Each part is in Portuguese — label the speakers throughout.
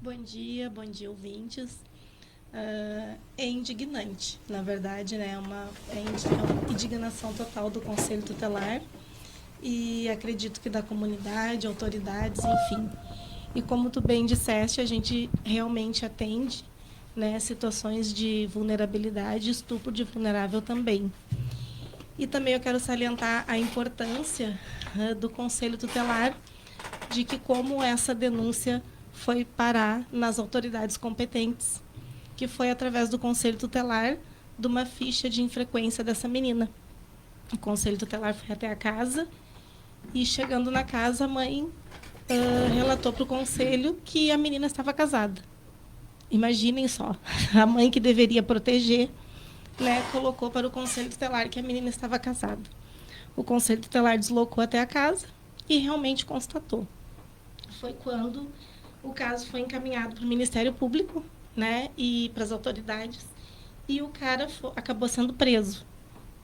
Speaker 1: Bom dia, ouvintes. É indignante, na verdade, né? É uma indignação total do Conselho Tutelar e acredito que da comunidade, autoridades, enfim. E como tu bem disseste, a gente realmente atende, né, situações de vulnerabilidade, estupro de vulnerável também. E também eu quero salientar a importância do Conselho Tutelar de que como essa denúncia foi parar nas autoridades competentes, que foi através do Conselho Tutelar de uma ficha de infrequência dessa menina. O Conselho Tutelar foi até a casa e, chegando na casa, a mãe relatou para o Conselho que a menina estava casada. Imaginem só, a mãe que deveria proteger, né, colocou para o Conselho Tutelar que a menina estava casada. O Conselho Tutelar deslocou até a casa e realmente constatou. Foi quando o caso foi encaminhado para o Ministério Público, né, e para as autoridades, e o cara acabou sendo preso.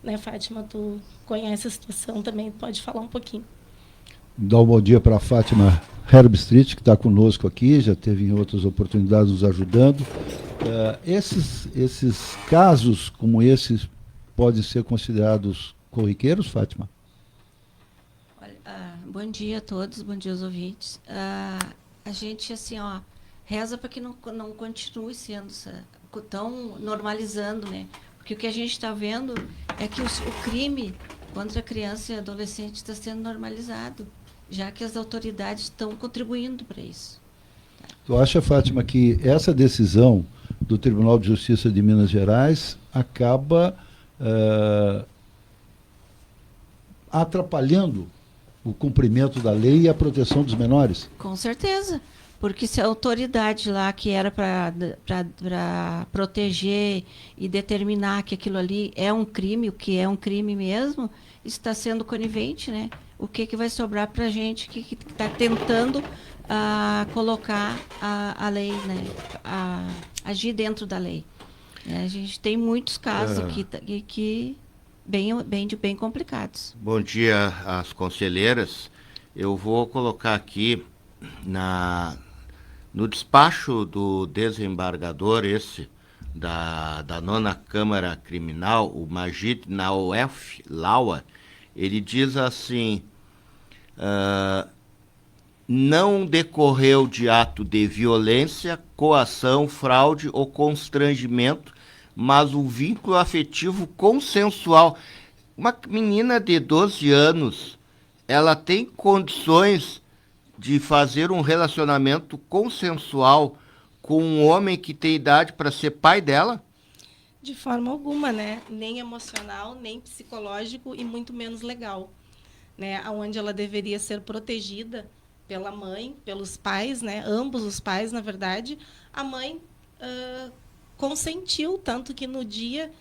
Speaker 1: Né, Fátima, tu conhece a situação também, pode falar um pouquinho.
Speaker 2: Dar um bom dia para a Fátima Herbstreet, que está conosco aqui, já teve em outras oportunidades nos ajudando. Esses casos como esses podem ser considerados corriqueiros, Fátima?
Speaker 3: Olha, bom dia a todos, bom dia aos ouvintes. A gente, assim, reza para que não continue sendo tão normalizando, né? Porque o que a gente está vendo é que o crime contra a criança e adolescente está sendo normalizado, já que as autoridades estão contribuindo para isso.
Speaker 2: Tu acha, Fátima, que essa decisão do Tribunal de Justiça de Minas Gerais acaba atrapalhando o cumprimento da lei e a proteção dos menores?
Speaker 3: Com certeza, porque se a autoridade lá que era para proteger e determinar que aquilo ali é um crime, o que é um crime mesmo, está sendo conivente, né? O que vai sobrar para a gente que está tentando colocar a lei, né? Agir dentro da lei. A gente tem muitos casos que bem complicados.
Speaker 4: Bom dia às conselheiras. Eu vou colocar aqui no despacho do desembargador da nona Câmara Criminal, o Majid Naoef Lawa, ele diz assim: não decorreu de ato de violência, coação, fraude ou constrangimento, mas um vínculo afetivo consensual. Uma menina de 12 anos, ela tem condições de fazer um relacionamento consensual com um homem que tem idade para ser pai dela?
Speaker 1: De forma alguma, né? Nem emocional, nem psicológico e muito menos legal, né? Onde ela deveria ser protegida pela mãe, pelos pais, né? Ambos os pais, na verdade. A mãe consentiu, tanto que no dia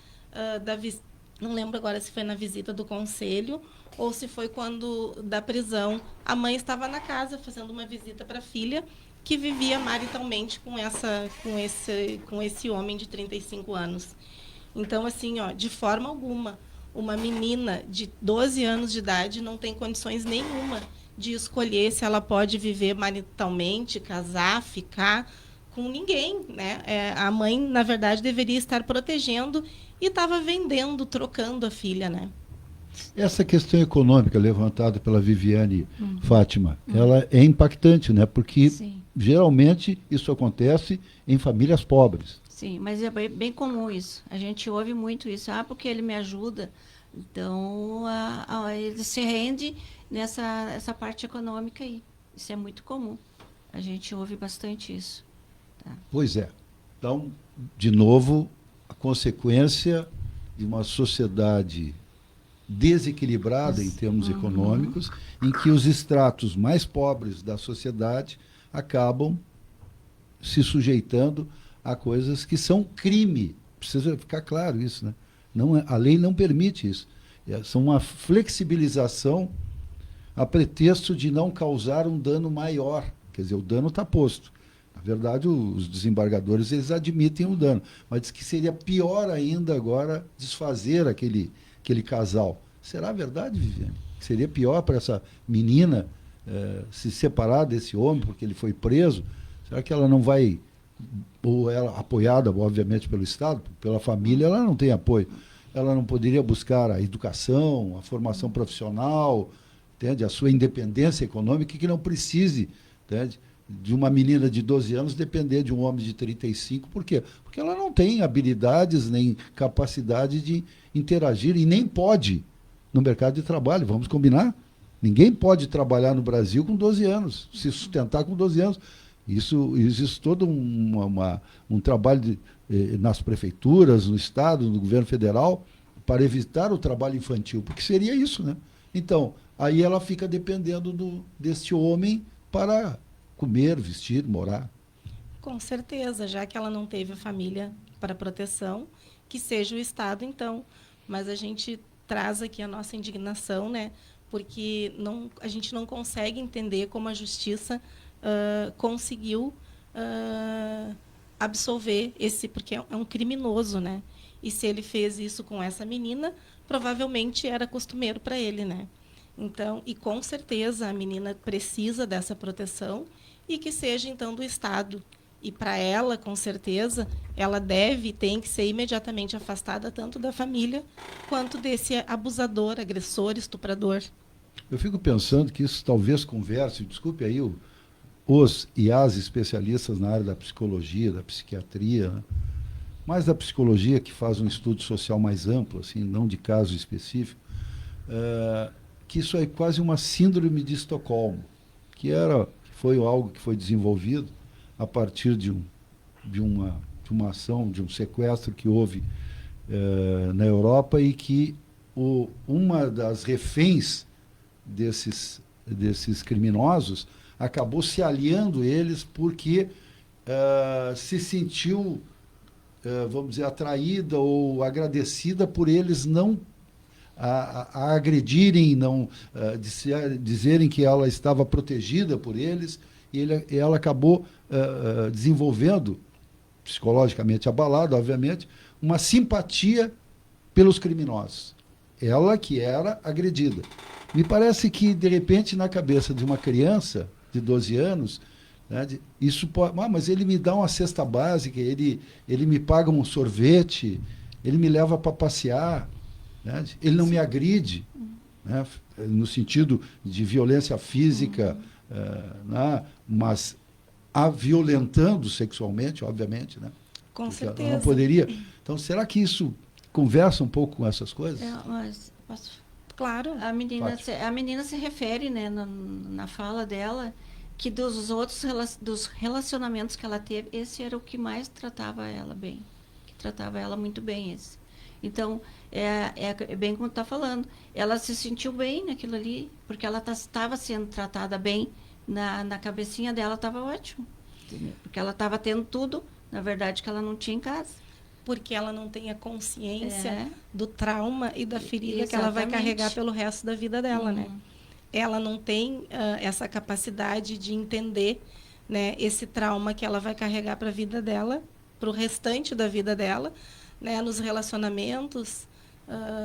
Speaker 1: da visita, não lembro agora se foi na visita do conselho ou se foi quando da prisão, a mãe estava na casa fazendo uma visita para a filha, que vivia maritalmente com esse homem de 35 anos. Então, assim, de forma alguma, uma menina de 12 anos de idade não tem condições nenhuma de escolher se ela pode viver maritalmente, casar, ficar com ninguém, né? A mãe, na verdade, deveria estar protegendo e estava vendendo, trocando a filha, né?
Speaker 2: Essa questão econômica levantada pela Viviane, Fátima, ela é impactante, né? Porque
Speaker 3: Sim.
Speaker 2: geralmente isso acontece em famílias pobres.
Speaker 3: Sim, mas é bem comum isso. A gente ouve muito isso. Porque ele me ajuda. Então, ele se rende nessa parte econômica aí. Isso é muito comum. A gente ouve bastante isso. Tá?
Speaker 2: Pois é. Então, de novo, a consequência de uma sociedade desequilibrada em termos econômicos, em que os estratos mais pobres da sociedade acabam se sujeitando a coisas que são crime. Precisa ficar claro isso, né? A lei não permite isso. São uma flexibilização a pretexto de não causar um dano maior. Quer dizer, o dano está posto. Na verdade, os desembargadores eles admitem o dano, mas diz que seria pior ainda agora desfazer aquele casal. Será verdade, Viviane? Seria pior para essa menina se separar desse homem porque ele foi preso? Será que ela não vai, ou ela apoiada, obviamente, pelo Estado, pela família, ela não tem apoio. Ela não poderia buscar a educação, a formação profissional, entende? A sua independência econômica, que não precise, entende? De uma menina de 12 anos depender de um homem de 35. Por quê? Porque ela não tem habilidades nem capacidade de interagir e nem pode no mercado de trabalho. Vamos combinar? Ninguém pode trabalhar no Brasil com 12 anos, se sustentar com 12 anos. Isso existe todo um trabalho nas prefeituras, no Estado, no governo federal, para evitar o trabalho infantil, porque seria isso, né? Então, aí ela fica dependendo deste homem para comer, vestir, morar.
Speaker 1: Com certeza, já que ela não teve a família para proteção, que seja o Estado, então. Mas a gente traz aqui a nossa indignação, né? Porque a gente não consegue entender como a justiça conseguiu absolver porque é um criminoso, né? E se ele fez isso com essa menina, provavelmente era costumeiro para ele, né? Então, e com certeza a menina precisa dessa proteção e que seja então do Estado. E para ela, com certeza, ela tem que ser imediatamente afastada tanto da família quanto desse abusador, agressor, estuprador.
Speaker 2: Eu fico pensando que isso talvez converse, desculpe aí os e as especialistas na área da psicologia, da psiquiatria, né? Mais da psicologia, que faz um estudo social mais amplo, assim, não de caso específico, que isso é quase uma síndrome de Estocolmo, que foi algo que foi desenvolvido a partir de uma ação, de um sequestro que houve na Europa e que uma das reféns desses criminosos acabou se aliando eles porque se sentiu, vamos dizer, atraída ou agradecida por eles não a agredirem, não dizerem que ela estava protegida por eles, e ela acabou desenvolvendo, psicologicamente abalada, obviamente, uma simpatia pelos criminosos. Ela que era agredida. Me parece que, de repente, na cabeça de uma criança de 12 anos, né, isso pode. Mas ele me dá uma cesta básica, ele me paga um sorvete, ele me leva para passear, né, ele não me agride, né, no sentido de violência física, né, mas violentando sexualmente, obviamente, né?
Speaker 1: Com
Speaker 2: Porque
Speaker 1: certeza.
Speaker 2: ela não poderia. Então, será que isso conversa um pouco com essas coisas?
Speaker 3: Mas posso...
Speaker 1: Claro.
Speaker 3: A menina se refere, né, na fala dela, que dos relacionamentos que ela teve, esse era o que mais tratava ela bem, que tratava ela muito bem esse. Então, é bem como tu está falando, ela se sentiu bem naquilo ali, porque ela estava sendo tratada bem, na cabecinha dela estava ótimo, entendeu? Porque ela estava tendo tudo, na verdade, que ela não tinha em casa.
Speaker 1: Porque ela não tem a consciência do trauma e da ferida que ela vai carregar pelo resto da vida dela, né? Ela não tem essa capacidade de entender, né, esse trauma que ela vai carregar para a vida dela, para o restante da vida dela, né, nos relacionamentos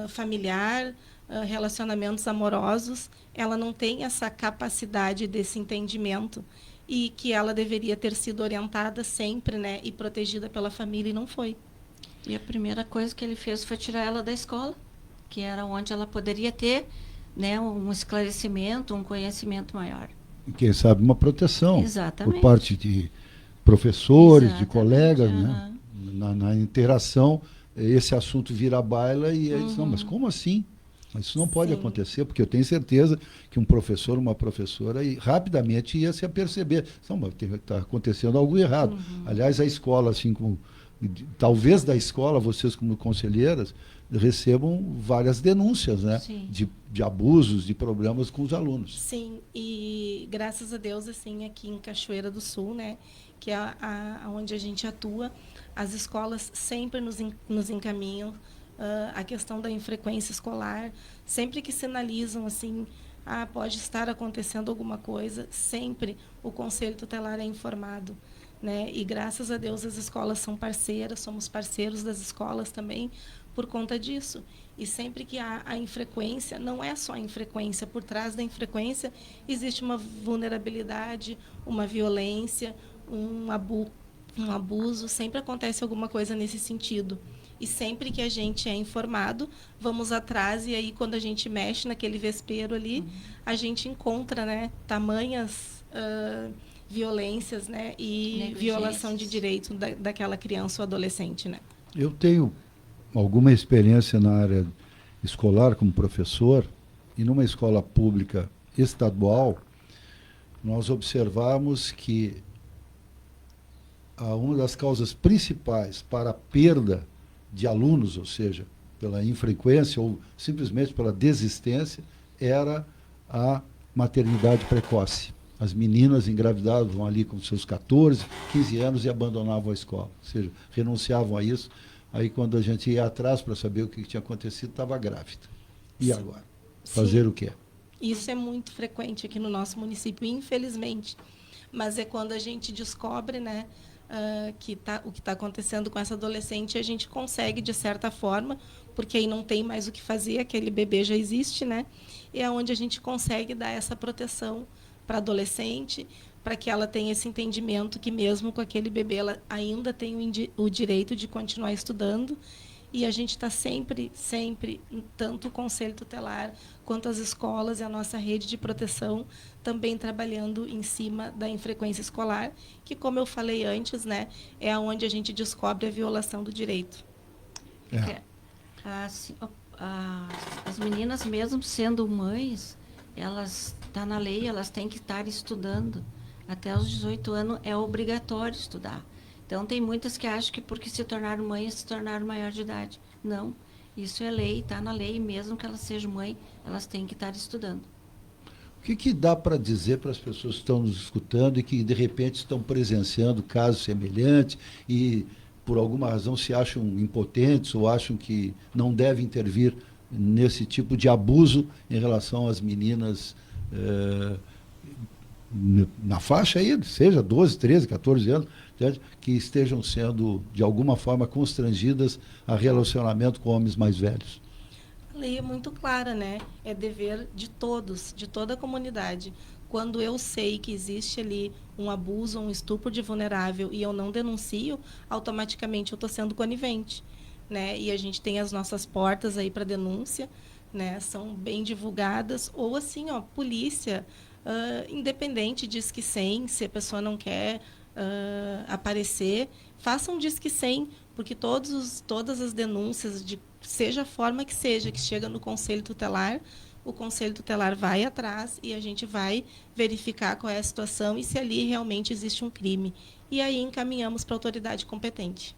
Speaker 1: familiar, relacionamentos amorosos. Ela não tem essa capacidade desse entendimento e que ela deveria ter sido orientada sempre, né, e protegida pela família, e não foi.
Speaker 3: E a primeira coisa que ele fez foi tirar ela da escola, que era onde ela poderia ter, né, um esclarecimento, um conhecimento maior.
Speaker 2: E quem sabe uma proteção.
Speaker 3: Exatamente.
Speaker 2: Por parte de professores,
Speaker 3: Exatamente,
Speaker 2: de colegas, né? Na interação, esse assunto vira à baila e eles não, mas como assim? Mas isso não pode acontecer, porque eu tenho certeza que um professor, uma professora, rapidamente ia se aperceber. Não, mas está acontecendo algo errado. Aliás, a escola, assim como talvez da escola, vocês como conselheiras, recebam várias denúncias, né? De abusos, de problemas com os alunos.
Speaker 1: Sim, e graças a Deus, assim, aqui em Cachoeira do Sul, né, que é onde a gente atua, as escolas sempre nos encaminham a questão da infrequência escolar. Sempre que sinalizam assim, pode estar acontecendo alguma coisa, sempre o Conselho Tutelar é informado, né? E graças a Deus as escolas são parceiras, somos parceiros das escolas também por conta disso. E sempre que há a infrequência, não é só a infrequência, por trás da infrequência existe uma vulnerabilidade, uma violência, um abuso, sempre acontece alguma coisa nesse sentido. E sempre que a gente é informado, vamos atrás, e aí quando a gente mexe naquele vespeiro ali, a gente encontra, né, tamanhas violências, né, e violação de direito daquela criança ou adolescente, né.
Speaker 2: Eu tenho alguma experiência na área escolar como professor, e numa escola pública estadual, nós observamos que uma das causas principais para a perda de alunos, ou seja, pela infrequência ou simplesmente pela desistência, era a maternidade precoce. As meninas engravidavam ali com seus 14, 15 anos e abandonavam a escola, ou seja, renunciavam a isso. Aí, quando a gente ia atrás para saber o que tinha acontecido, estava grávida. E agora? Fazer
Speaker 1: Sim.
Speaker 2: o quê?
Speaker 1: Isso é muito frequente aqui no nosso município, infelizmente. Mas é quando a gente descobre, né, o que está acontecendo com essa adolescente, a gente consegue, de certa forma, porque aí não tem mais o que fazer, aquele bebê já existe, né? E é onde a gente consegue dar essa proteção para a adolescente, para que ela tenha esse entendimento que mesmo com aquele bebê, ela ainda tem o direito de continuar estudando. E a gente está sempre, tanto o Conselho Tutelar quanto as escolas e a nossa rede de proteção, também trabalhando em cima da infrequência escolar, que, como eu falei antes, né, é onde a gente descobre a violação do direito.
Speaker 3: As meninas, mesmo sendo mães, elas tá na lei, elas têm que estar estudando. Até os 18 anos é obrigatório estudar. Então, tem muitas que acham que porque se tornaram mães, se tornaram maior de idade. Não, isso é lei, está na lei, mesmo que elas sejam mãe, elas têm que estar estudando.
Speaker 2: O que dá para dizer para as pessoas que estão nos escutando e que, de repente, estão presenciando casos semelhantes e, por alguma razão, se acham impotentes ou acham que não devem intervir nesse tipo de abuso em relação às meninas na faixa aí, seja 12, 13, 14 anos, que estejam sendo, de alguma forma, constrangidas a relacionamento com homens mais velhos?
Speaker 1: A lei é muito clara, né? É dever de todos, de toda a comunidade. Quando eu sei que existe ali um abuso, um estupro de vulnerável e eu não denuncio, automaticamente eu estou sendo conivente, né? E a gente tem as nossas portas aí para denúncia, né? São bem divulgadas. Ou assim, ó, polícia, independente, Disque 100, se a pessoa não quer aparecer, faça um Disque 100, porque todas as denúncias, seja a forma que seja, que chega no Conselho Tutelar, o Conselho Tutelar vai atrás e a gente vai verificar qual é a situação e se ali realmente existe um crime. E aí encaminhamos para a autoridade competente.